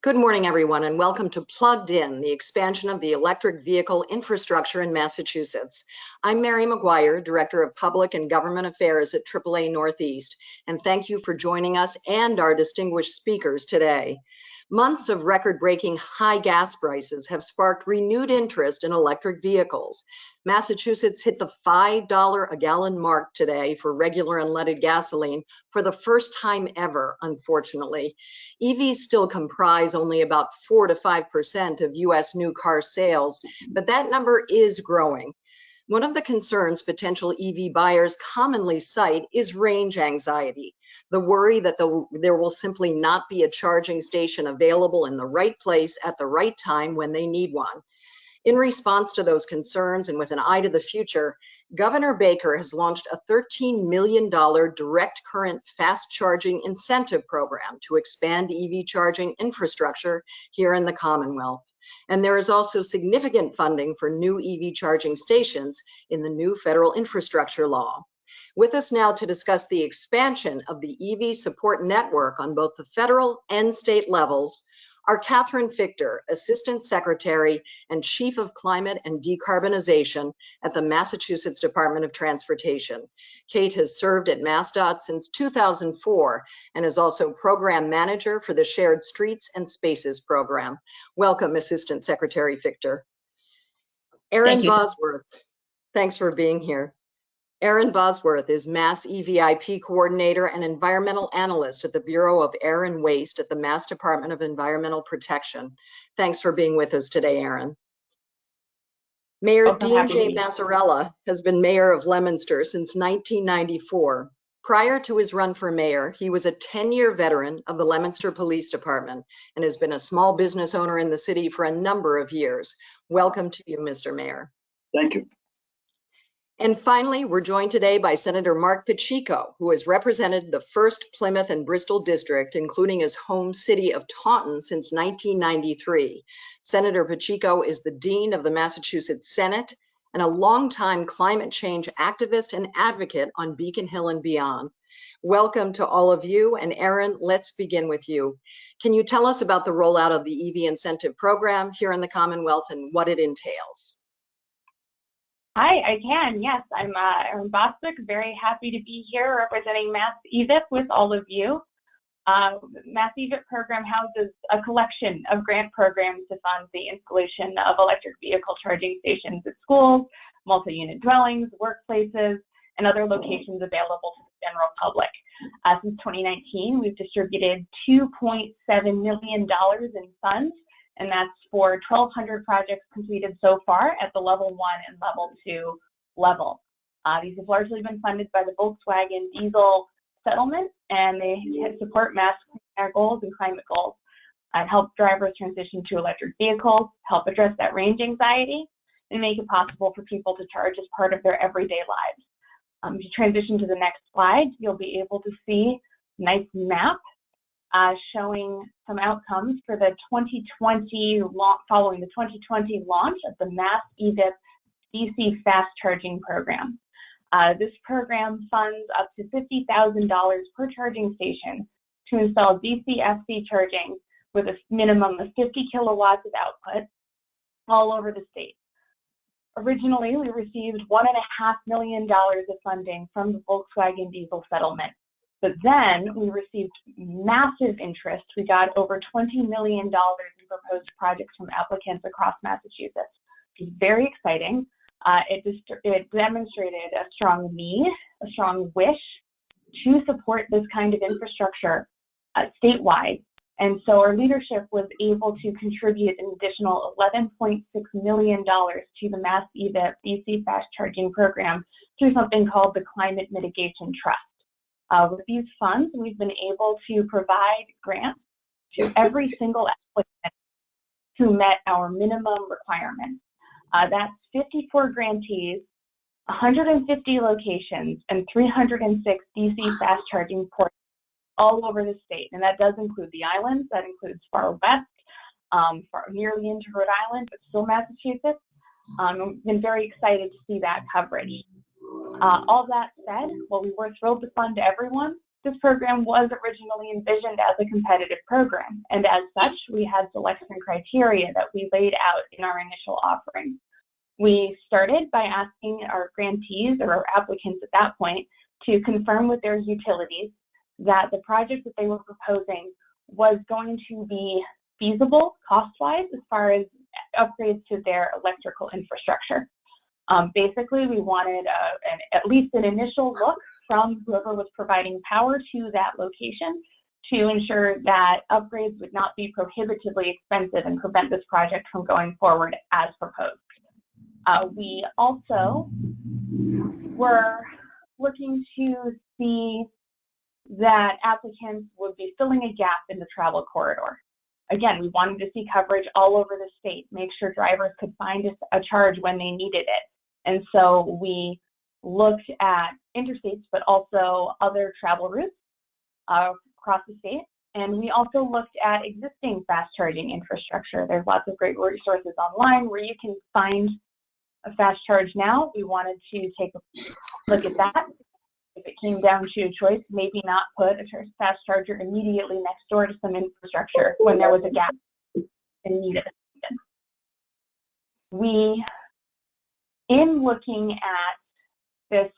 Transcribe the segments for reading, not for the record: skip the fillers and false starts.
Good morning, everyone, and welcome to Plugged In, the expansion of the electric vehicle infrastructure in Massachusetts. I'm Mary McGuire, Director of Public and Government Affairs at AAA Northeast, and thank you for joining us and our distinguished speakers today. Months of record-breaking high gas prices have sparked renewed interest in electric vehicles. Massachusetts hit the $5 a gallon mark today for regular unleaded gasoline for the first time ever, unfortunately. EVs still comprise only about 4 to 5% of US new car sales, but that number is growing. One of the concerns potential EV buyers commonly cite is range anxiety, the worry that there will simply not be a charging station available in the right place at the right time when they need one. In response to those concerns and with an eye to the future, Governor Baker has launched a $13 million direct current fast charging incentive program to expand EV charging infrastructure here in the Commonwealth. And there is also significant funding for new EV charging stations in the new federal infrastructure law. With us now to discuss the expansion of the EV support network on both the federal and state levels are Catherine Fichter, Assistant Secretary and Chief of Climate and Decarbonization at the Massachusetts Department of Transportation. Kate has served at MassDOT since 2004 and is also Program Manager for the Shared Streets and Spaces program. Welcome, Assistant Secretary Fichter. Erin Bosworth, thanks for being here. Erin Bosworth is Mass EVIP Coordinator and Environmental Analyst at the Bureau of Air and Waste at the Mass Department of Environmental Protection. Thanks for being with us today, Erin. Mayor Dean J. Mazzarella has been mayor of Leominster since 1994. Prior to his run for mayor, he was a 10-year veteran of the Leominster Police Department and has been a small business owner in the city for a number of years. Welcome to you, Mr. Mayor. Thank you. And finally, we're joined today by Senator Mark Pacheco, who has represented the 1st Plymouth and Bristol District, including his home city of Taunton, since 1993. Senator Pacheco is the Dean of the Massachusetts Senate and a longtime climate change activist and advocate on Beacon Hill and beyond. Welcome to all of you, and Erin, let's begin with you. Can you tell us about the rollout of the EV incentive program here in the Commonwealth and what it entails? Hi, I can. Yes, I'm Erin Boswick, very happy to be here representing Mass EVIP with all of you. Mass EVIP program houses a collection of grant programs to fund the installation of electric vehicle charging stations at schools, multi-unit dwellings, workplaces, and other locations available to the general public. Since 2019, we've distributed $2.7 million in funds, and that's for 1,200 projects completed so far at the level 1 and level 2 level. These have largely been funded by the Volkswagen diesel settlement, and they support mass air goals and climate goals, and help drivers transition to electric vehicles, help address that range anxiety, and make it possible for people to charge as part of their everyday lives. If you transition to the next slide, you'll be able to see a nice map showing some outcomes for the 2020, following the 2020 launch of the Mass EVIP DC Fast Charging Program. This program funds up to $50,000 per charging station to install DC-FC charging with a minimum of 50 kilowatts of output all over the state. Originally, we received $1.5 million of funding from the Volkswagen diesel settlement. But then we received massive interest. We got over $20 million in proposed projects from applicants across Massachusetts. It's very exciting. It demonstrated a strong need, a strong wish to support this kind of infrastructure statewide. And so our leadership was able to contribute an additional $11.6 million to the Mass EVIP DC Fast Charging Program through something called the Climate Mitigation Trust. With these funds, we've been able to provide grants to every single applicant who met our minimum requirements. That's 54 grantees, 150 locations, and 306 DC fast charging ports all over the state. And that does include the islands. That includes far west, nearly into Rhode Island, but still Massachusetts. We've been very excited to see that coverage. All that said, while we were thrilled to fund everyone, this program was originally envisioned as a competitive program, and as such, we had selection criteria that we laid out in our initial offering. We started by asking our grantees or our applicants at that point to confirm with their utilities that the project that they were proposing was going to be feasible cost-wise as far as upgrades to their electrical infrastructure. Basically, we wanted at least an initial look from whoever was providing power to that location to ensure that upgrades would not be prohibitively expensive and prevent this project from going forward as proposed. We also were looking to see that applicants would be filling a gap in the travel corridor. Again, we wanted to see coverage all over the state, make sure drivers could find a charge when they needed it. And so we looked at interstates, but also other travel routes across the state. And we also looked at existing fast charging infrastructure. There's lots of great resources online where you can find a fast charge now. We wanted to take a look at that. If it came down to a choice, maybe not put a fast charger immediately next door to some infrastructure when there was a gap and needed assistance. In looking at this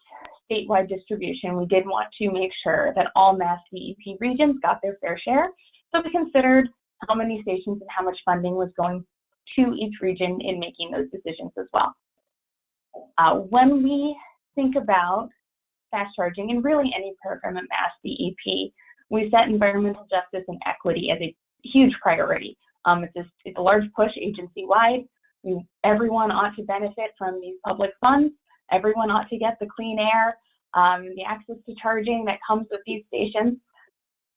statewide distribution, we did want to make sure that all Mass DEP regions got their fair share. So we considered how many stations and how much funding was going to each region in making those decisions as well. When we think about fast charging and really any program at Mass DEP, we set environmental justice and equity as a huge priority. It's a large push agency-wide. Everyone ought to benefit from these public funds. Everyone ought to get the clean air, the access to charging that comes with these stations.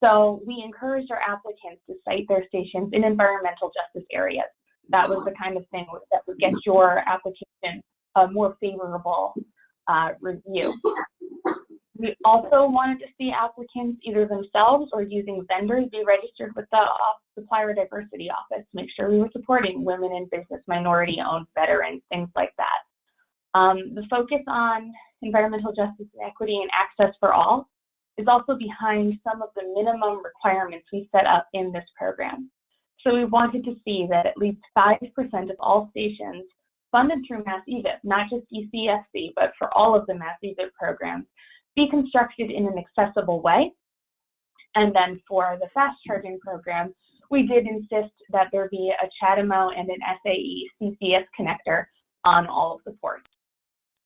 So we encouraged our applicants to site their stations in environmental justice areas. That was the kind of thing that would get your application a more favorable review. We also wanted to see applicants either themselves or using vendors be registered with the Supplier Diversity Office, make sure we were supporting women in business, minority-owned, veterans, things like that. The focus on environmental justice and equity and access for all is also behind some of the minimum requirements we set up in this program. So we wanted to see that at least 5% of all stations funded through Mass EVIP, not just ECFC, but for all of the Mass EVIP programs, be constructed in an accessible way. And then for the fast charging program, we did insist that there be a CHAdeMO and an SAE CCS connector on all of the ports.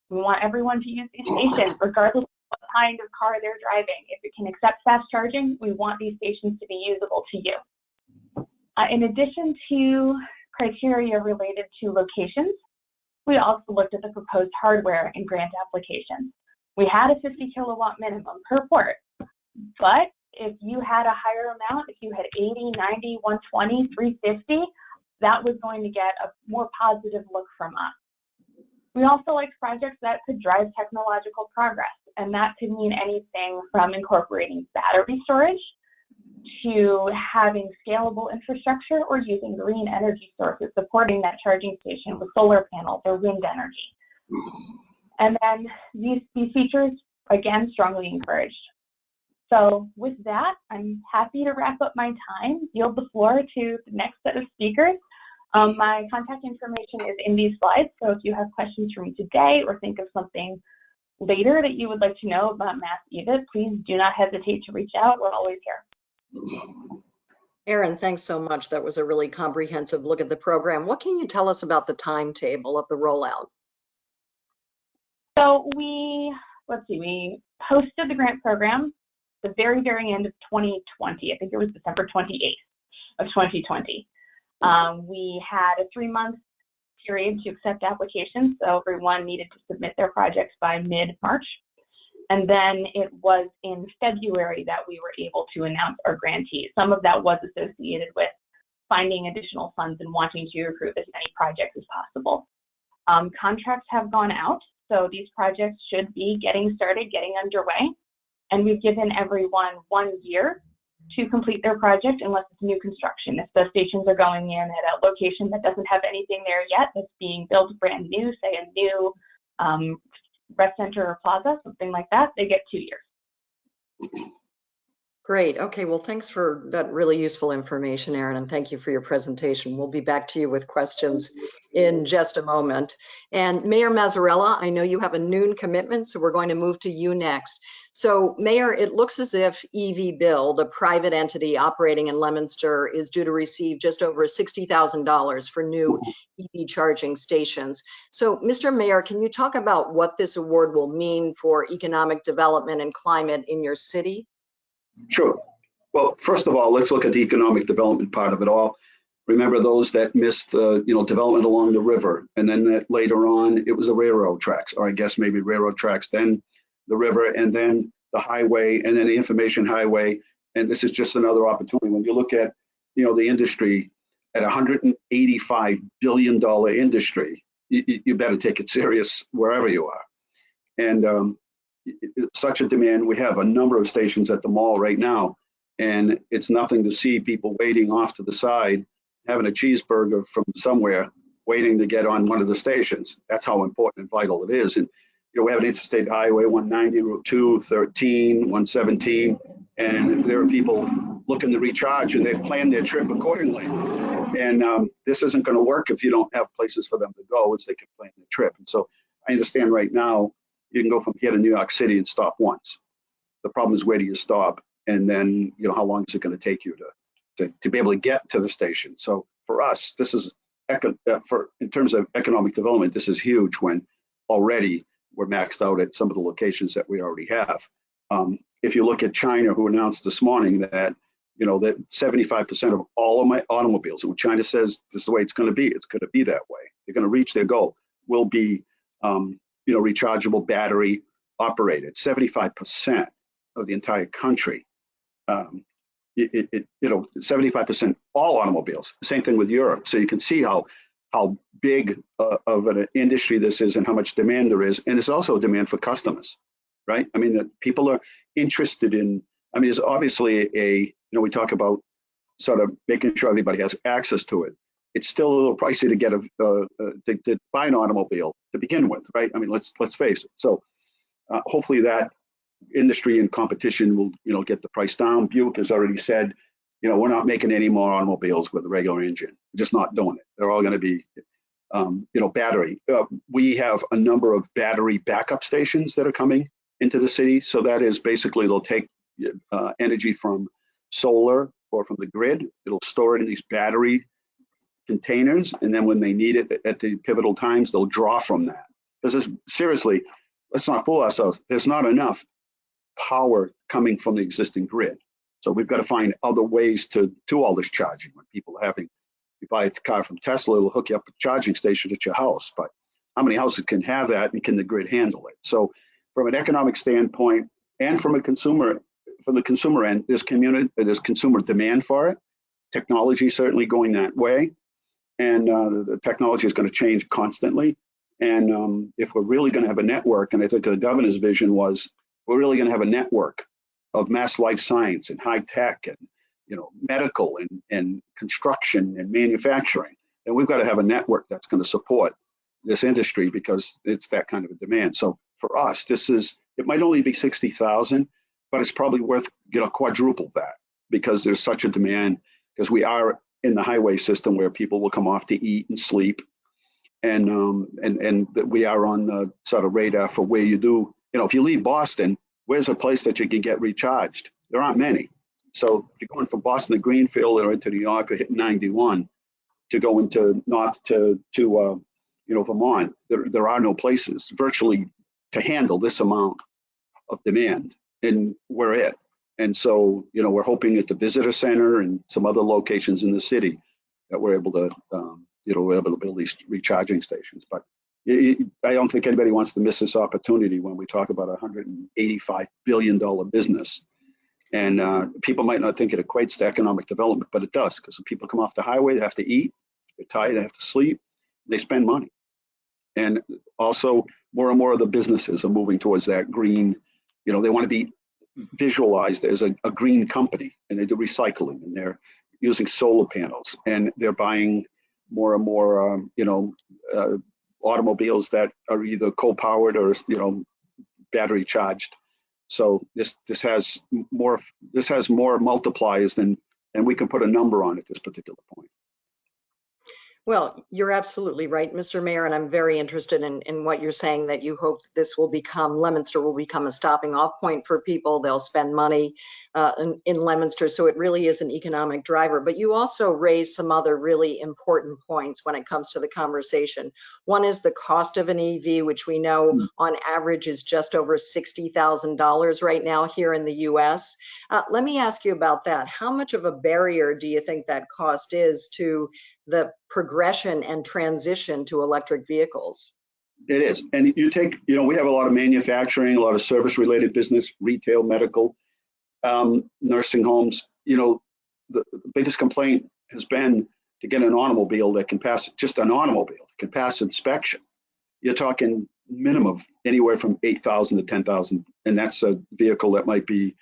We want everyone to use these stations, regardless of what kind of car they're driving. If it can accept fast charging, we want these stations to be usable to you. In addition to criteria related to locations, we also looked at the proposed hardware and grant applications. We had a 50 kilowatt minimum per port, but if you had a higher amount, if you had 80, 90, 120, 350, that was going to get a more positive look from us. We also liked projects that could drive technological progress, and that could mean anything from incorporating battery storage to having scalable infrastructure or using green energy sources, supporting that charging station with solar panels or wind energy. And then these features, again, strongly encouraged. So with that, I'm happy to wrap up my time, yield the floor to the next set of speakers. My contact information is in these slides, so if you have questions for me today or think of something later that you would like to know about Mass EVIP, please do not hesitate to reach out. We're always here. Erin, thanks so much. That was a really comprehensive look at the program. What can you tell us about the timetable of the rollout? So we posted the grant program the very, very end of 2020. I think it was December 28th of 2020. We had a 3-month period to accept applications, so everyone needed to submit their projects by mid-March. And then it was in February that we were able to announce our grantees. Some of that was associated with finding additional funds and wanting to recruit as many projects as possible. Contracts have gone out, so these projects should be getting started, getting underway. And we've given everyone 1 year to complete their project unless it's new construction. If the stations are going in at a location that doesn't have anything there yet, that's being built brand new, say a new rest center or plaza, something like that, they get 2 years. Great. Okay. Well, thanks for that really useful information, Aaron, and thank you for your presentation. We'll be back to you with questions in just a moment. And Mayor Mazzarella, I know you have a noon commitment, so we're going to move to you next. So, Mayor, it looks as if EV Build, a private entity operating in Leominster, is due to receive just over $60,000 for new EV charging stations. So, Mr. Mayor, can you talk about what this award will mean for economic development and climate in your city? Sure. Well, first of all, let's look at the economic development part of it all. Remember those that missed development along the river, and then that later on it was the railroad tracks, or I guess maybe railroad tracks, then the river, and then the highway, and then the information highway. And this is just another opportunity. When you look at the industry at $185 billion industry, you better take it serious wherever you are. And it's such a demand. We have a number of stations at the mall right now, and it's nothing to see people waiting off to the side, having a cheeseburger from somewhere, waiting to get on one of the stations. That's how important and vital it is. And we have an interstate highway, 190, Route 2, 13, 117, and there are people looking to recharge, and they've planned their trip accordingly. And this isn't going to work if you don't have places for them to go as they can plan their trip. And so I understand right now you can go from here to New York City and stop once. The problem is, where do you stop? And then, how long is it going to take you to be able to get to the station? So for us, this is, in terms of economic development, this is huge when already we're maxed out at some of the locations that we already have. If you look at China, who announced this morning that, that 75% of all of my automobiles, and China says this is the way it's going to be that way. They're going to reach their goal, will be rechargeable battery operated. 75% of the entire country. 75% all automobiles. Same thing with Europe. So you can see how big of an industry this is and how much demand there is. And there's also a demand for customers, right? I mean, people are interested in. I mean, there's obviously we talk about sort of making sure everybody has access to it. It's still a little pricey to get to buy an automobile to begin with, right? I mean, let's face it. So hopefully that industry and competition will get the price down. Buick has already said, we're not making any more automobiles with a regular engine. We're just not doing it. They're all going to be, battery. We have a number of battery backup stations that are coming into the city. So that is basically they'll take energy from solar or from the grid. It'll store it in these battery containers, and then when they need it at the pivotal times, they'll draw from that. Because seriously, let's not fool ourselves. There's not enough power coming from the existing grid. So we've got to find other ways to all this charging. When people are you buy a car from Tesla, it'll hook you up a charging station at your house. But how many houses can have that, and can the grid handle it? So from an economic standpoint and from the consumer end, there's consumer demand for it. Technology is certainly going that way. And the technology is going to change constantly. And if we're really going to have a network, and I think the governor's vision was, we're really going to have a network of mass life science and high tech and medical and construction and manufacturing, and we've got to have a network that's going to support this industry because it's that kind of a demand. So for us, it might only be 60,000, but it's probably worth quadruple that because there's such a demand, because we are in the highway system where people will come off to eat and sleep, and that we are on the sort of radar for where you do. If you leave Boston, where's a place that you can get recharged? There aren't many. So if you're going from Boston to Greenfield or into New York or hitting 91 to go into north to Vermont, there are no places virtually to handle this amount of demand, and we're it. And so, we're hoping at the visitor center and some other locations in the city that we're able to, build these recharging stations. But I don't think anybody wants to miss this opportunity when we talk about a $185 billion business. And people might not think it equates to economic development, but it does, because when people come off the highway, they have to eat, they're tired, they have to sleep, they spend money. And also, more and more of the businesses are moving towards that green, they want to be visualized as a green company, and they do recycling, and they're using solar panels, and they're buying more and more automobiles that are either coal powered or battery charged. So this has more multipliers than we can put a number on at this particular point. Well, you're absolutely right, Mr. Mayor, and I'm very interested in what you're saying, that you hope this will become, Leominster will become a stopping off point for people. They'll spend money in Leominster, so it really is an economic driver. But you also raised some other really important points when it comes to the conversation. One is the cost of an EV, which we know on average is just over $60,000 right now here in the US. Let me ask you about that. How much of a barrier do you think that cost is to the progression and transition to electric vehicles? It is. And you take, we have a lot of manufacturing, a lot of service related business, retail, medical, nursing homes. The biggest complaint has been to get an automobile that can pass, just an automobile can pass inspection. You're talking minimum of anywhere from 8,000 to 10,000. And that's a vehicle that might be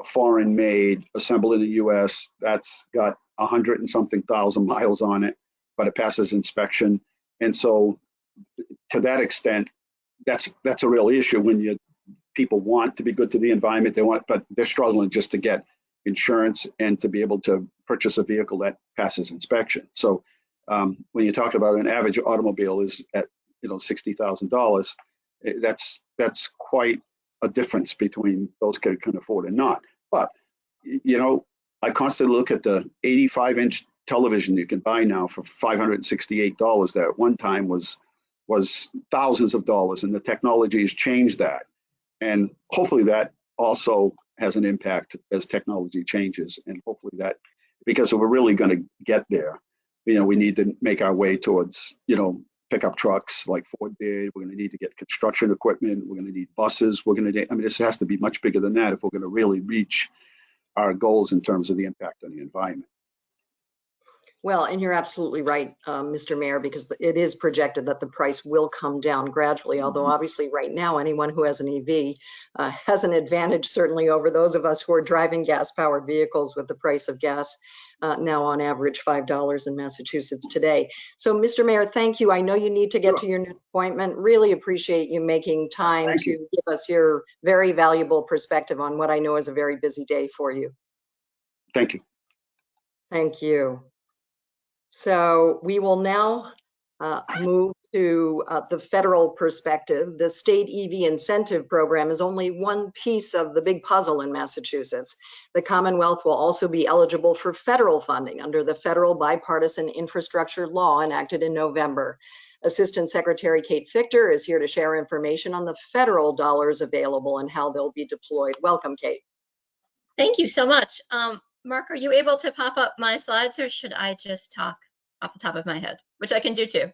foreign made, assembled in the US, that's got 100 and something thousand miles on it, but it passes inspection. And so to that extent, that's a real issue when people want to be good to the environment, but they're struggling just to get insurance and to be able to purchase a vehicle that passes inspection. So when you talk about an average automobile is at $60,000, that's quite a difference between those who can afford and not. But I constantly look at the 85-inch television you can buy now for $568 that at one time was thousands of dollars, and the technology has changed that. And hopefully that also has an impact as technology changes, and hopefully that, because if we're really going to get there, we need to make our way towards pickup trucks like Ford did. We're going to need to get construction equipment. We're going to need buses. This has to be much bigger than that if we're going to really reach our goals in terms of the impact on the environment. Well, and you're absolutely right, Mr. Mayor, because it is projected that the price will come down gradually, although obviously right now anyone who has an EV has an advantage certainly over those of us who are driving gas-powered vehicles with the price of gas now on average $5 in Massachusetts today. So, Mr. Mayor, thank you. I know you need to get to your new appointment. Really appreciate you making time to give us your very valuable perspective on what I know is a very busy day for you. Thank you. Thank you. So we will now move to the federal perspective. The state EV incentive program is only one piece of the big puzzle in Massachusetts. The Commonwealth will also be eligible for federal funding under the federal bipartisan infrastructure law enacted in November. Assistant Secretary Kate Fichter is here to share information on the federal dollars available and how they'll be deployed. Welcome, Kate. Thank you so much. Mark, are you able to pop up my slides, or should I just talk off the top of my head, which I can do too?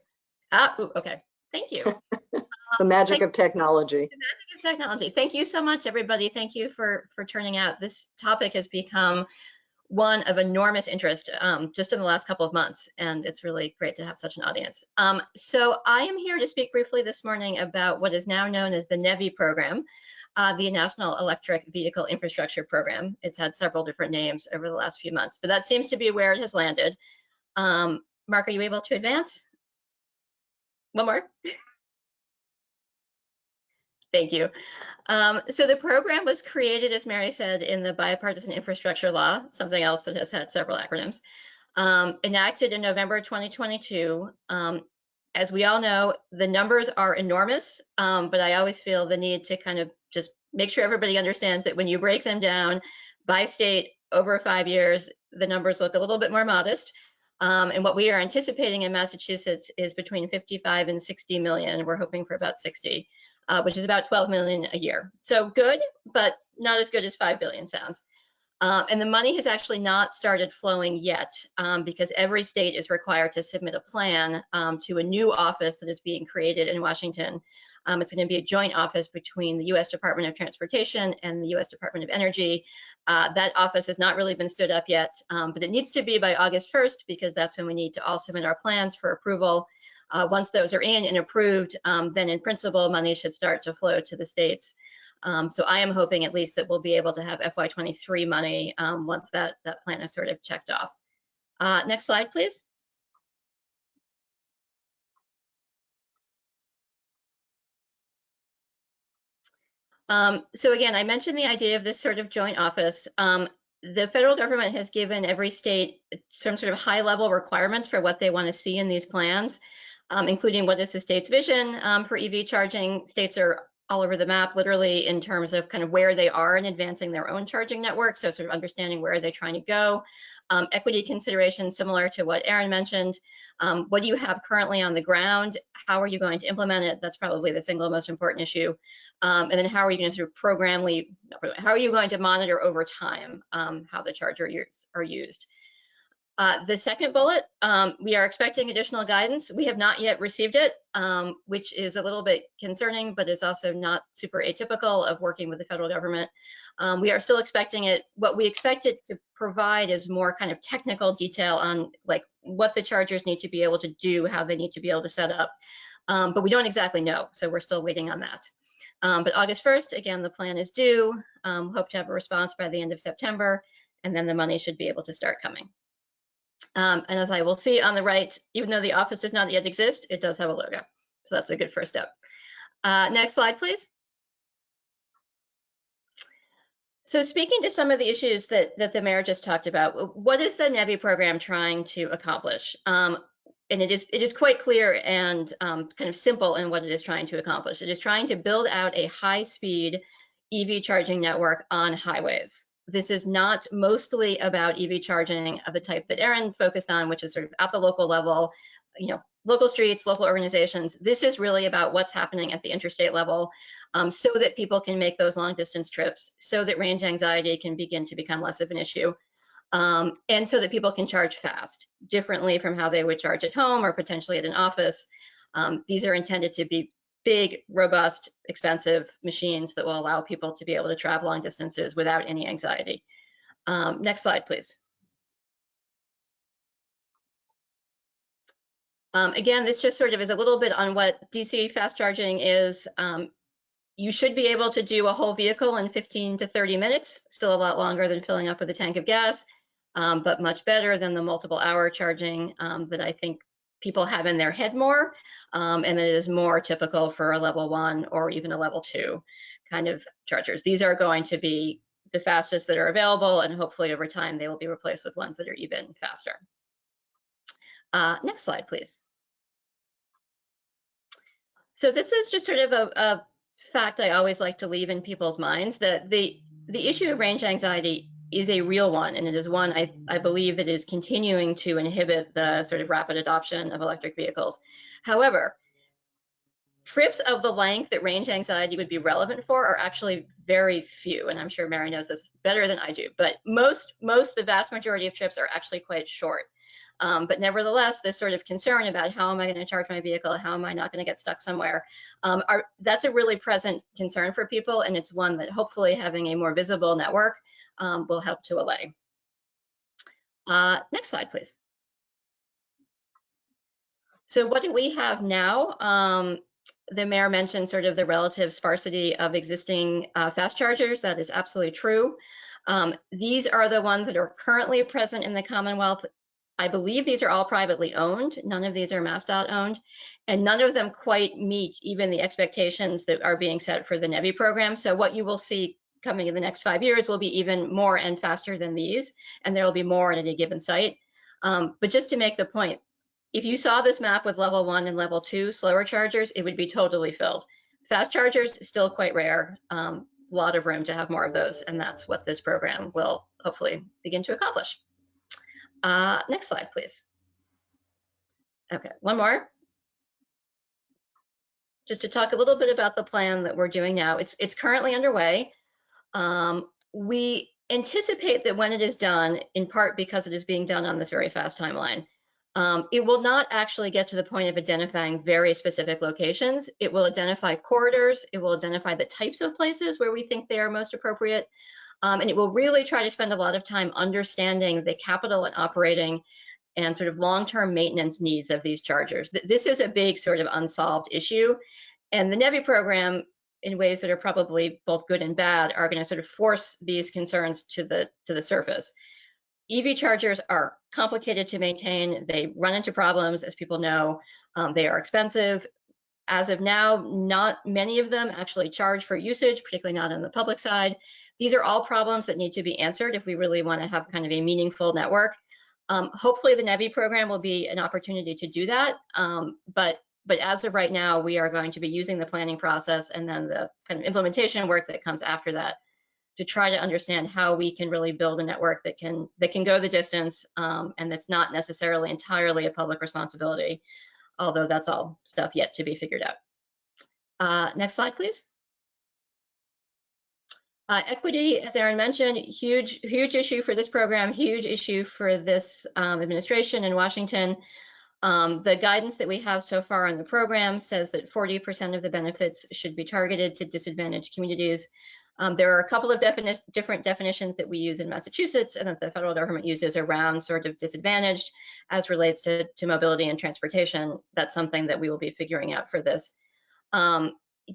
Okay. Thank you. The magic of technology. The magic of technology. Thank you so much, everybody. Thank you for turning out. This topic has become one of enormous interest just in the last couple of months, and it's really great to have such an audience. So I am here to speak briefly this morning about what is now known as the NEVI program. The National Electric Vehicle Infrastructure Program. It's had several different names over the last few months, but that seems to be where it has landed. Mark, are you able to advance? One more. Thank you. So the program was created, as Mary said, in the bipartisan infrastructure law, something else that has had several acronyms, enacted in November 2022. As we all know, the numbers are enormous, but I always feel the need to kind of just make sure everybody understands that when you break them down by state over 5 years, the numbers look a little bit more modest. And what we are anticipating in Massachusetts is between 55 and 60 million. We're hoping for about 60, which is about 12 million a year. So good, but not as good as 5 billion sounds. And the money has actually not started flowing yet because every state is required to submit a plan to a new office that is being created in Washington. It's going to be a joint office between the U.S. Department of Transportation and the U.S. Department of Energy. That office has not really been stood up yet, but it needs to be by August 1st because that's when we need to all submit our plans for approval. Once those are in and approved, then in principle, money should start to flow to the states. So I am hoping at least that we'll be able to have FY23 money once that plan is sort of checked off. Next slide, please. So again, I mentioned the idea of this sort of joint office. The federal government has given every state some sort of high-level requirements for what they want to see in these plans, including what is the state's vision for EV charging. States are all over the map, literally, in terms of kind of where they are in advancing their own charging network, so sort of understanding where they're trying to go. Equity considerations similar to what Aaron mentioned. What do you have currently on the ground? How are you going to implement it? That's probably the single most important issue. And then how are you going to sort of how are you going to monitor over time how the chargers are used? The second bullet, we are expecting additional guidance. We have not yet received it, which is a little bit concerning, but is also not super atypical of working with the federal government. We are still expecting it. What we expect it to provide is more kind of technical detail on like what the chargers need to be able to do, how they need to be able to set up. But we don't exactly know, so we're still waiting on that. But August 1st, again, the plan is due. Hope to have a response by the end of September, and then the money should be able to start coming. And as I will see on the right, even though the office does not yet exist, it does have a logo. So that's a good first step. Next slide, please. So speaking to some of the issues that the mayor just talked about, what is the NEVI program trying to accomplish? And it is quite clear and kind of simple in what it is trying to accomplish. It is trying to build out a high-speed EV charging network on highways. This is not mostly about EV charging of the type that Aaron focused on, which is sort of at the local level, local streets, local organizations. This is really about what's happening at the interstate level, so that people can make those long distance trips, so that range anxiety can begin to become less of an issue, and so that people can charge fast, differently from how they would charge at home or potentially at an office. These are intended to be big, robust, expensive machines that will allow people to be able to travel long distances without any anxiety. Next slide, please. Again, this just sort of is a little bit on what DC fast charging is. You should be able to do a whole vehicle in 15 to 30 minutes, still a lot longer than filling up with a tank of gas, but much better than the multiple hour charging that I think people have in their head more, and it is more typical for a level 1 or even a level 2 kind of chargers. These are going to be the fastest that are available, and hopefully over time they will be replaced with ones that are even faster. Next slide, please. So this is just sort of a fact I always like to leave in people's minds, that the issue of range anxiety is a real one, and it is one I believe that is continuing to inhibit the sort of rapid adoption of electric vehicles. However, trips of the length that range anxiety would be relevant for are actually very few, and I'm sure Mary knows this better than I do, but the vast majority of trips are actually quite short. But nevertheless, this sort of concern about how am I going to charge my vehicle, how am I not going to get stuck somewhere, that's a really present concern for people, and it's one that hopefully having a more visible network will help to allay. Next slide, please. So what do we have now? The mayor mentioned sort of the relative sparsity of existing fast chargers. That is absolutely true. These are the ones that are currently present in the Commonwealth. I believe these are all privately owned. None of these are MassDOT owned, and none of them quite meet even the expectations that are being set for the NEVI program. So what you will see coming in the next 5 years will be even more and faster than these, and there will be more at any given site. But just to make the point, if you saw this map with level 1 and level 2 slower chargers, it would be totally filled. Fast chargers, still quite rare. A lot of room to have more of those, and that's what this program will hopefully begin to accomplish. Next slide, please. Okay, one more. Just to talk a little bit about the plan that we're doing now. It's currently underway. We anticipate that when it is done, in part because it is being done on this very fast timeline, it will not actually get to the point of identifying very specific locations. It will identify corridors. It will identify the types of places where we think they are most appropriate. And it will really try to spend a lot of time understanding the capital and operating and sort of long-term maintenance needs of these chargers. This is a big sort of unsolved issue. And the NEVI program, in ways that are probably both good and bad, are going to sort of force these concerns to the surface. EV chargers are complicated to maintain. They run into problems, as people know. They are expensive. As of now, not many of them actually charge for usage, particularly not on the public side. These are all problems that need to be answered if we really want to have kind of a meaningful network. Hopefully the NEVI program will be an opportunity to do that. But as of right now, we are going to be using the planning process and then the kind of implementation work that comes after that to try to understand how we can really build a network that can go the distance, and that's not necessarily entirely a public responsibility, although that's all stuff yet to be figured out. Next slide, please. Equity, as Erin mentioned, huge issue for this program, huge issue for this administration in Washington. The guidance that we have so far on the program says that 40% of the benefits should be targeted to disadvantaged communities. There are a couple of different definitions that we use in Massachusetts and that the federal government uses around sort of disadvantaged as relates to mobility and transportation. That's something that we will be figuring out for this.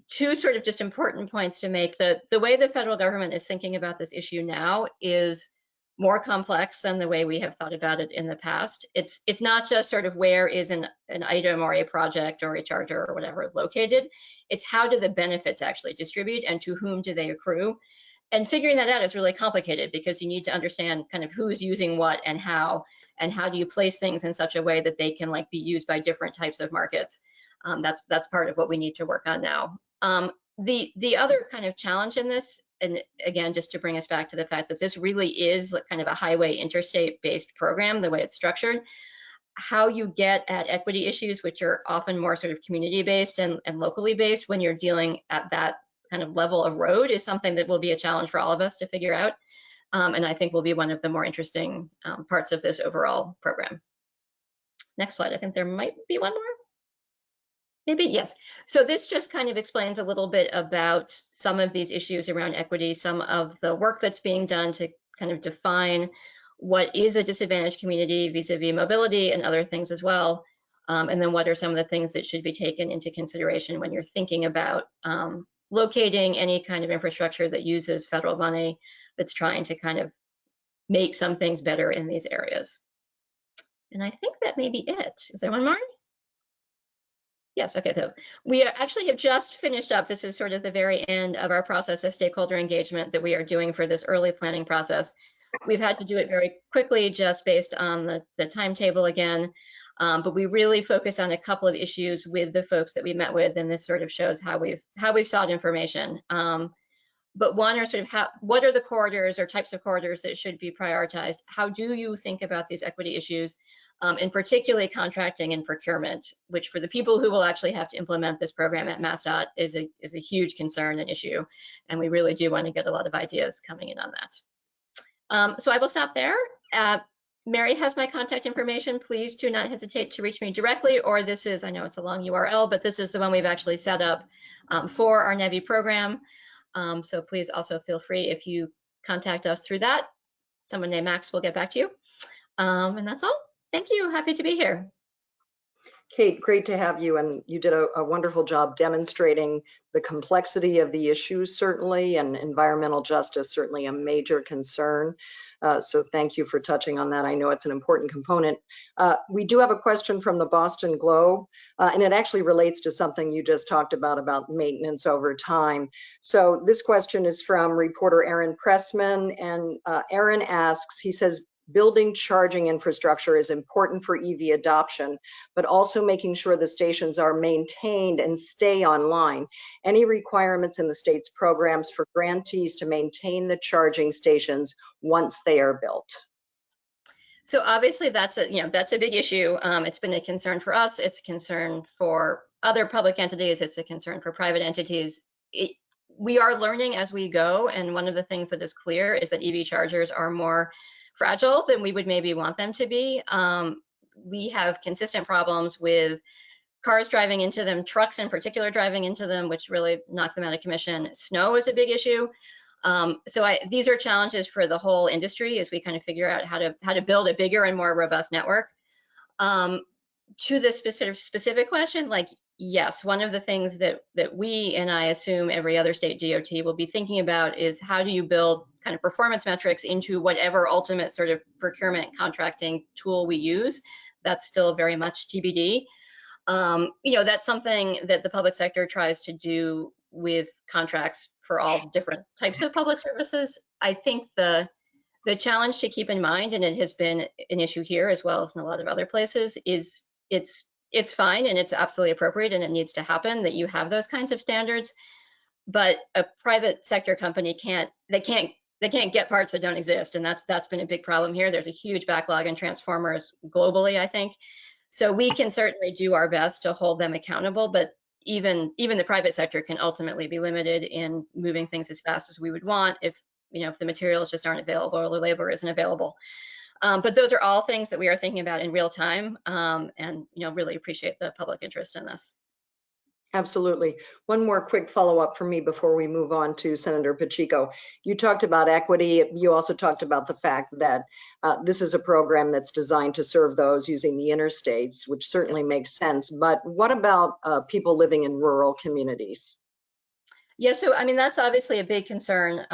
Two sort of just important points to make. The way the federal government is thinking about this issue now is more complex than the way we have thought about it in the past. It's not just sort of where is an item or a project or a charger or whatever located. It's how do the benefits actually distribute and to whom do they accrue? And figuring that out is really complicated because you need to understand kind of who's using what and how do you place things in such a way that they can like be used by different types of markets. That's part of what we need to work on now. The other kind of challenge in this, and again, just to bring us back to the fact that this really is kind of a highway interstate based program, the way it's structured, how you get at equity issues, which are often more sort of community based and locally based when you're dealing at that kind of level of road is something that will be a challenge for all of us to figure out. And I think will be one of the more interesting parts of this overall program. Next slide. I think there might be one more. Maybe, yes. So this just kind of explains a little bit about some of these issues around equity, some of the work that's being done to kind of define what is a disadvantaged community vis-a-vis mobility and other things as well. And then what are some of the things that should be taken into consideration when you're thinking about locating any kind of infrastructure that uses federal money that's trying to kind of make some things better in these areas. And I think that may be it. Is there one more? Yes, okay, so we actually have just finished up. This is sort of the very end of our process of stakeholder engagement that we are doing for this early planning process. We've had to do it very quickly just based on the timetable again, but we really focused on a couple of issues with the folks that we met with, and this sort of shows how we've sought information. But one are sort of what are the corridors or types of corridors that should be prioritized? How do you think about these equity issues? And particularly contracting and procurement, which for the people who will actually have to implement this program at MassDOT is a huge concern and issue. And we really do want to get a lot of ideas coming in on that. So I will stop there. Mary has my contact information. Please do not hesitate to reach me directly, or this is, I know it's a long URL, but this is the one we've actually set up for our NEVI program. So please also feel free if you contact us through that. Someone named Max will get back to you. And that's all. Thank you. Happy to be here. Kate, great to have you, and you did a wonderful job demonstrating the complexity of the issues, certainly, and environmental justice, certainly a major concern. So thank you for touching on that. I know it's an important component. We do have a question from the Boston Globe, and it actually relates to something you just talked about maintenance over time. So this question is from reporter Aaron Pressman, and Aaron asks, he says, building charging infrastructure is important for EV adoption, but also making sure the stations are maintained and stay online. Any requirements in the state's programs for grantees to maintain the charging stations once they are built? So obviously that's a big issue. It's been a concern for us. It's a concern for other public entities. It's a concern for private entities. We are learning as we go, and one of the things that is clear is that EV chargers are more fragile than we would maybe want them to be. We have consistent problems with cars driving into them, trucks in particular driving into them, which really knock them out of commission. Snow is a big issue. These are challenges for the whole industry as we kind of figure out how to build a bigger and more robust network. To the specific question, like, yes, one of the things that we, and I assume every other state DOT will be thinking about is how do you build kind of performance metrics into whatever ultimate sort of procurement contracting tool we use. That's still very much TBD. That's something that the public sector tries to do with contracts for all different types of public services. I think the challenge to keep in mind, and it has been an issue here as well as in a lot of other places, is it's fine and it's absolutely appropriate and it needs to happen that you have those kinds of standards, but a private sector company can't get parts that don't exist, and that's been a big problem here. There's a huge backlog in transformers globally, I think. So we can certainly do our best to hold them accountable, but even the private sector can ultimately be limited in moving things as fast as we would want if the materials just aren't available or the labor isn't available. But those are all things that we are thinking about in real time, and really appreciate the public interest in this. Absolutely. One more quick follow-up from me before we move on to Senator Pacheco. You talked about equity. You also talked about the fact that this is a program that's designed to serve those using the interstates, which certainly makes sense. But what about people living in rural communities? Yeah, so I mean, that's obviously a big concern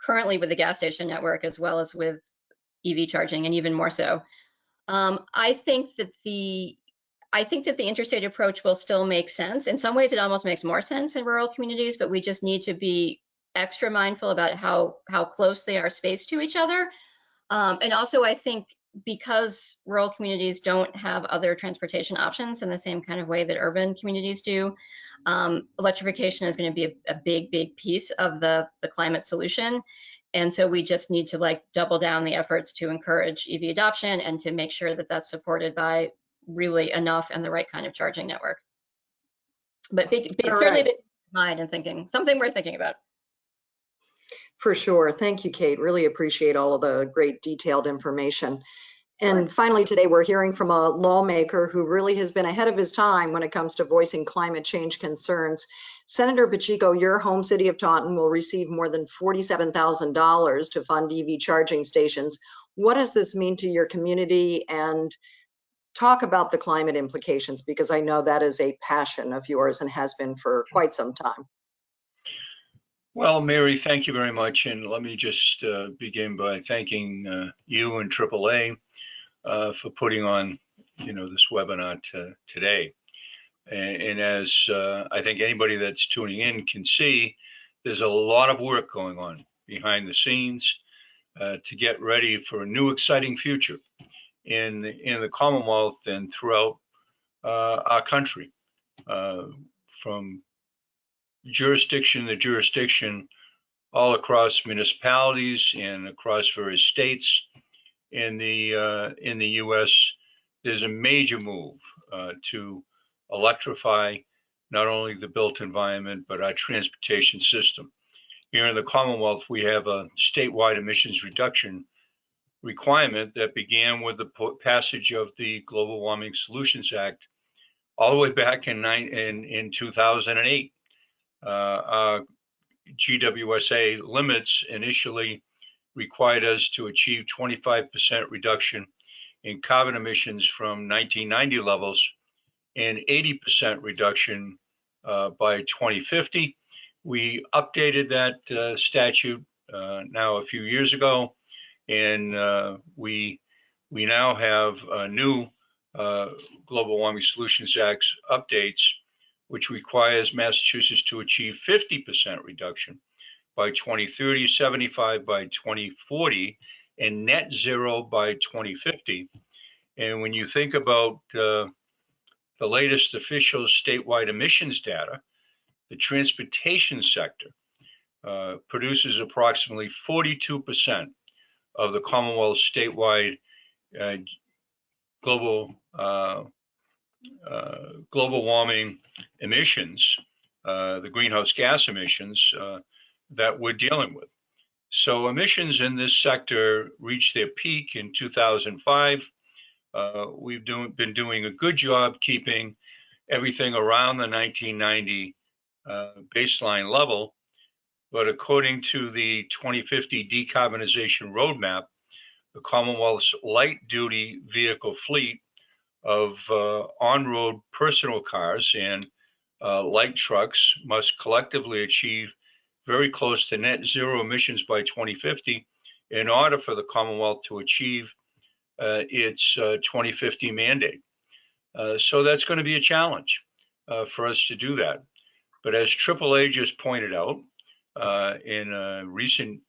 currently with the gas station network as well as with EV charging, and even more so. I think that the interstate approach will still make sense. In some ways, it almost makes more sense in rural communities, but we just need to be extra mindful about how close they are spaced to each other. And also, I think because rural communities don't have other transportation options in the same kind of way that urban communities do, electrification is going to be a big piece of the climate solution. And so we just need to double down the efforts to encourage EV adoption and to make sure that that's supported by really enough and the right kind of charging network. But certainly big mind and thinking, something we're thinking about. For sure. Thank you, Kate. Really appreciate all of the great detailed information. And finally, today we're hearing from a lawmaker who really has been ahead of his time when it comes to voicing climate change concerns. Senator Pacheco, your home city of Taunton will receive more than $47,000 to fund EV charging stations. What does this mean to your community? And talk about the climate implications, because I know that is a passion of yours and has been for quite some time. Well, Mary, thank you very much. And let me just begin by thanking you and AAA for putting on, this webinar today. And as I think anybody that's tuning in can see, there's a lot of work going on behind the scenes to get ready for a new exciting future in the Commonwealth and throughout our country, from jurisdiction to jurisdiction, all across municipalities and across various states in the U.S. There's a major move to electrify not only the built environment but our transportation system. Here in the Commonwealth, we have a statewide emissions reduction requirement that began with the passage of the Global Warming Solutions Act all the way back in 2008. Our GWSA limits initially required us to achieve 25% reduction in carbon emissions from 1990 levels and 80% reduction by 2050. We updated that statute now a few years ago, and we now have new Global Warming Solutions Act updates, which requires Massachusetts to achieve 50% reduction by 2030, 75 by 2040, and net zero by 2050. And when you think about the latest official statewide emissions data, the transportation sector produces approximately 42% of the Commonwealth statewide global warming emissions, the greenhouse gas emissions that we're dealing with. So emissions in this sector reached their peak in 2005. We've been doing a good job keeping everything around the 1990 baseline level, but according to the 2050 decarbonization roadmap, the Commonwealth's light-duty vehicle fleet of on-road personal cars and light trucks must collectively achieve very close to net zero emissions by 2050 in order for the Commonwealth to achieve its 2050 mandate. So that's going to be a challenge for us to do that. But as AAA just pointed out in a recent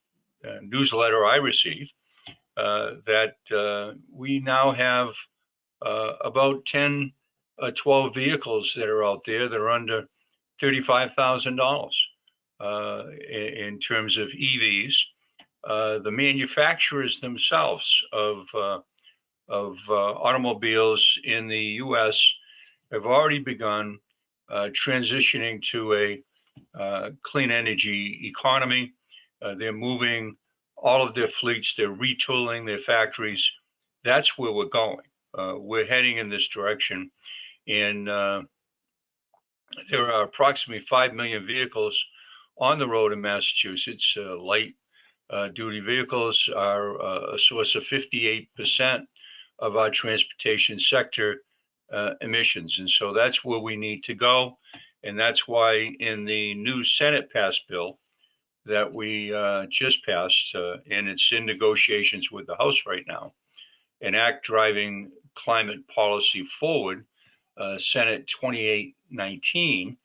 newsletter I received, that we now have about 10, 12 vehicles that are out there that are under $35,000 in terms of EVs. The manufacturers themselves of automobiles in the U.S. have already begun transitioning to a clean energy economy. They're moving all of their fleets, they're retooling their factories. That's where we're going. We're heading in this direction. And there are approximately 5 million vehicles on the road in Massachusetts. Light duty vehicles are a source of 58% of our transportation sector emissions. And so that's where we need to go. And that's why in the new Senate passed bill that we just passed, and it's in negotiations with the House right now, an act driving climate policy forward, Senate 2819,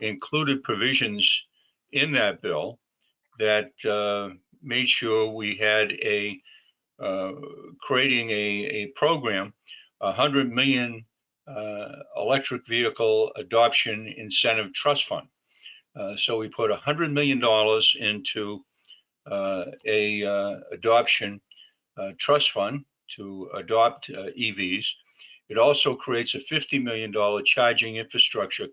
included provisions in that bill that made sure we had creating a program, 100 million electric vehicle adoption incentive trust fund. So we put $100 million into a adoption trust fund to adopt EVs. It also creates a $50 million charging infrastructure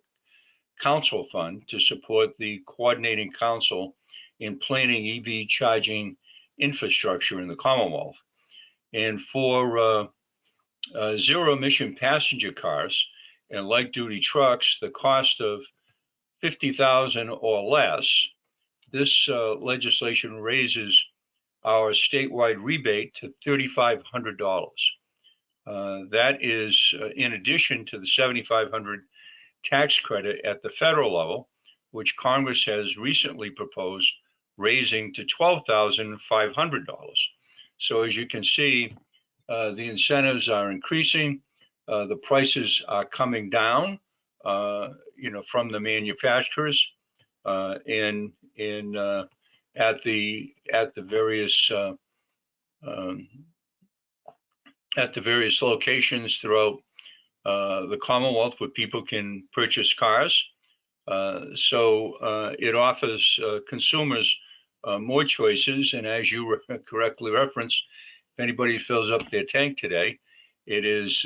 council fund to support the coordinating council in planning EV charging infrastructure in the Commonwealth. And for zero emission passenger cars and light duty trucks, the cost of $50,000 or less, this legislation raises our statewide rebate to $3,500. That is in addition to the $7,500 tax credit at the federal level, which Congress has recently proposed raising to $12,500. So as you can see, the incentives are increasing, the prices are coming down, from the manufacturers, and at the various locations throughout the Commonwealth where people can purchase cars. So it offers consumers more choices, and as you correctly referenced, if anybody fills up their tank today, it is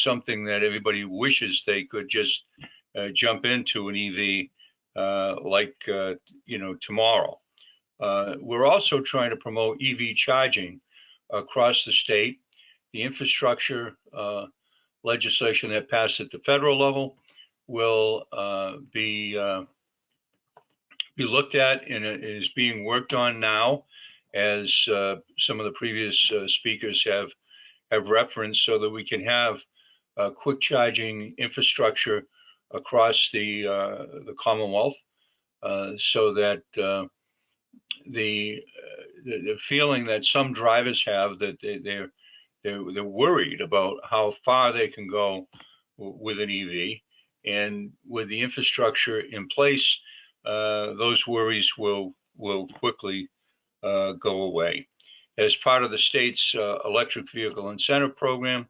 something that everybody wishes they could just jump into an EV tomorrow. We're also trying to promote EV charging across the state. The infrastructure legislation that passed at the federal level will be looked at, and it is being worked on now, as some of the previous speakers have referenced, so that we can have quick charging infrastructure across the Commonwealth, so that the feeling that some drivers have that they're worried about how far they can go with an EV, and with the infrastructure in place, those worries will quickly go away. As part of the state's electric vehicle incentive program,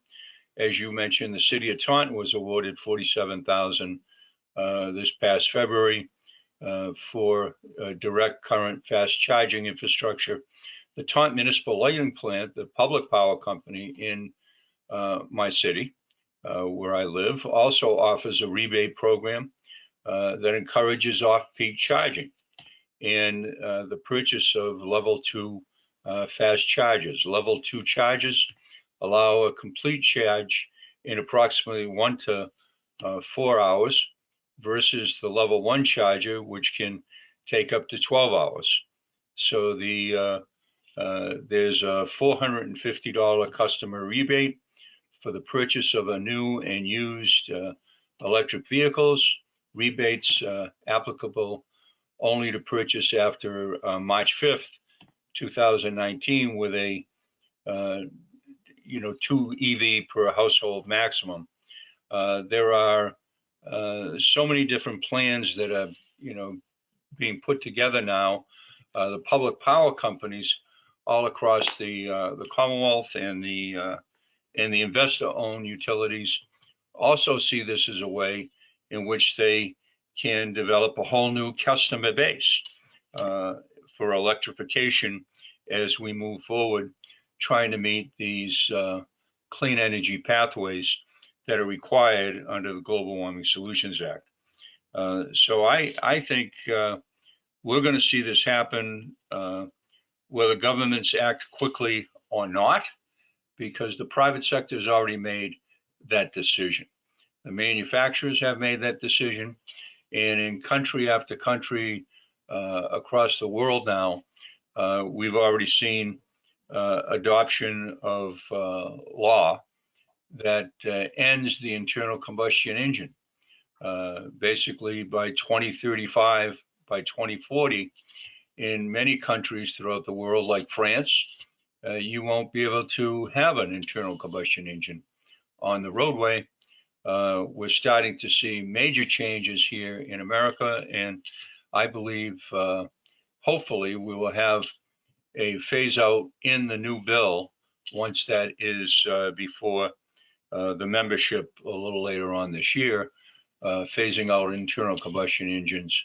as you mentioned, the city of Taunton was awarded $47,000 this past February for direct current fast charging infrastructure. The Taunton Municipal Lighting Plant, the public power company in my city, where I live, also offers a rebate program that encourages off-peak charging and the purchase of level 2 fast chargers. Level 2 chargers allow a complete charge in approximately 1 to 4 hours versus the level 1 charger, which can take up to 12 hours. So there's a $450 customer rebate for the purchase of a new and used electric vehicles. Rebates applicable only to purchase after March 5th, 2019, with a 2 EV per household maximum. There are so many different plans that are, being put together now. The public power companies all across the Commonwealth and the investor-owned utilities also see this as a way in which they can develop a whole new customer base for electrification as we move forward, trying to meet these clean energy pathways that are required under the Global Warming Solutions Act. So I think we're going to see this happen, whether governments act quickly or not, because the private sector has already made that decision. The manufacturers have made that decision, and in country after country across the world now, we've already seen adoption of law that ends the internal combustion engine. Basically, by 2035, by 2040, in many countries throughout the world, like France, you won't be able to have an internal combustion engine on the roadway. We're starting to see major changes here in America, and I believe, hopefully, we will have a phase out in the new bill once that is before the membership a little later on this year, phasing out internal combustion engines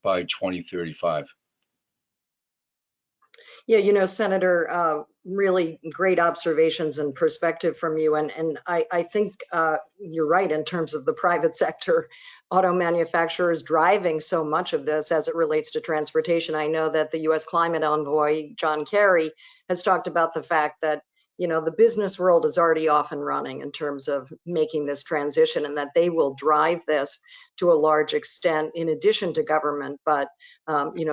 by 2035. Yeah, Senator, really great observations and perspective from you. And I think you're right in terms of the private sector auto manufacturers driving so much of this as it relates to transportation. I know that the U.S. climate envoy, John Kerry, has talked about the fact that the business world is already off and running in terms of making this transition, and that they will drive this to a large extent in addition to government. But,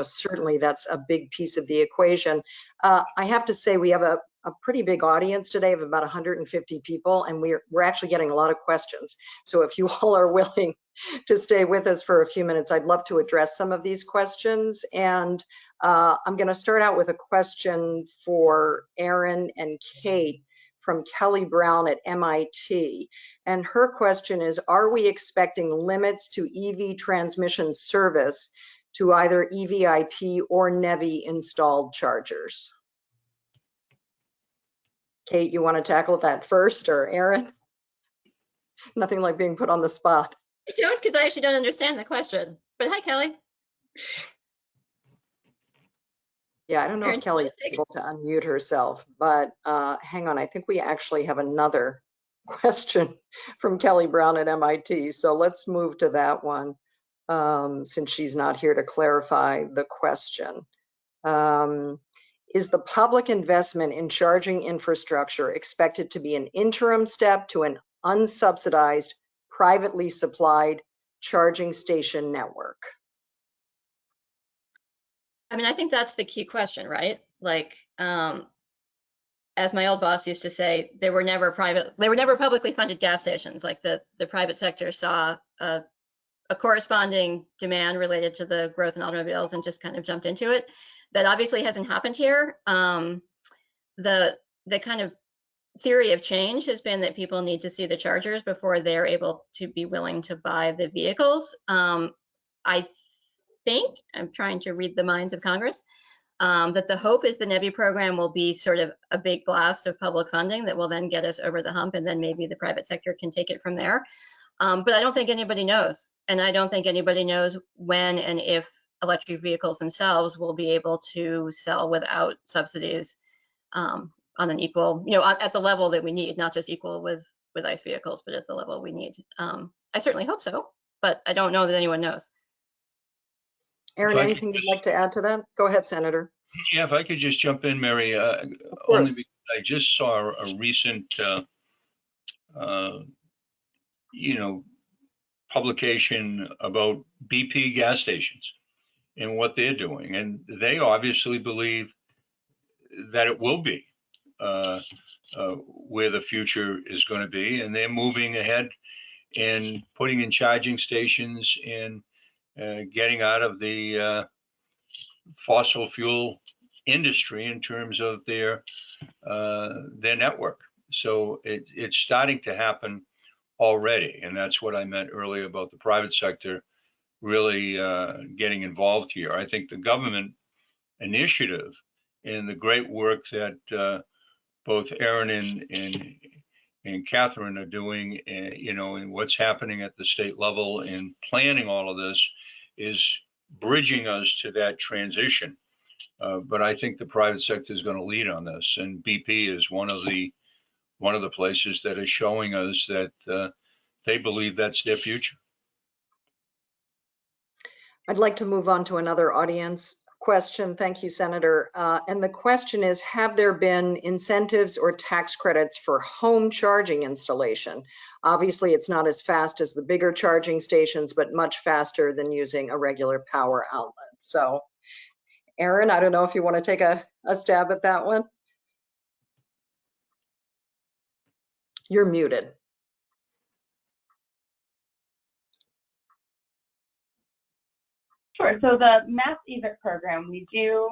certainly that's a big piece of the equation. I have to say we have a pretty big audience today of about 150 people, and we're actually getting a lot of questions. So if you all are willing to stay with us for a few minutes, I'd love to address some of these questions. And I'm going to start out with a question for Aaron and Kate from Kelly Brown at MIT. And her question is, are we expecting limits to EV transmission service to either EVIP or NEVI installed chargers? Kate, you want to tackle that first, or Aaron? Nothing like being put on the spot. I don't, because I actually don't understand the question. But hi, Kelly. Yeah, I don't know if Kelly's able to unmute herself, but hang on. I think we actually have another question from Kelly Brown at MIT. So let's move to that one since she's not here to clarify the question. Is the public investment in charging infrastructure expected to be an interim step to an unsubsidized, privately supplied charging station network? I mean, I think that's the key question, right? Like, as my old boss used to say, they were never publicly funded gas stations. Like the private sector saw a corresponding demand related to the growth in automobiles and just kind of jumped into it. That obviously hasn't happened here. The kind of theory of change has been that people need to see the chargers before they're able to be willing to buy the vehicles. I think, I'm trying to read the minds of Congress, that the hope is the NEVI program will be sort of a big blast of public funding that will then get us over the hump, and then maybe the private sector can take it from there. But I don't think anybody knows. And I don't think anybody knows when and if electric vehicles themselves will be able to sell without subsidies on an equal, at the level that we need, not just equal with ICE vehicles, but at the level we need. I certainly hope so, but I don't know that anyone knows. Aaron, anything you'd like to add to that? Go ahead, Senator. Yeah, if I could just jump in, Mary, only because I just saw a recent, publication about BP gas stations and what they're doing. And they obviously believe that it will be where the future is going to be. And they're moving ahead and putting in charging stations and getting out of the fossil fuel industry in terms of their network. So it's starting to happen already. And that's what I meant earlier about the private sector really getting involved here. I think the government initiative and the great work that both Aaron and Catherine are doing, and what's happening at the state level and planning all of this is bridging us to that transition. But I think the private sector is going to lead on this, and BP is one of the places that is showing us that they believe that's their future. I'd like to move on to another audience question. Thank you, Senator. And the question is, have there been incentives or tax credits for home charging installation? Obviously, it's not as fast as the bigger charging stations, but much faster than using a regular power outlet. So, Aaron, I don't know if you want to take a stab at that one. You're muted. Sure. So the Mass EVIT program, we do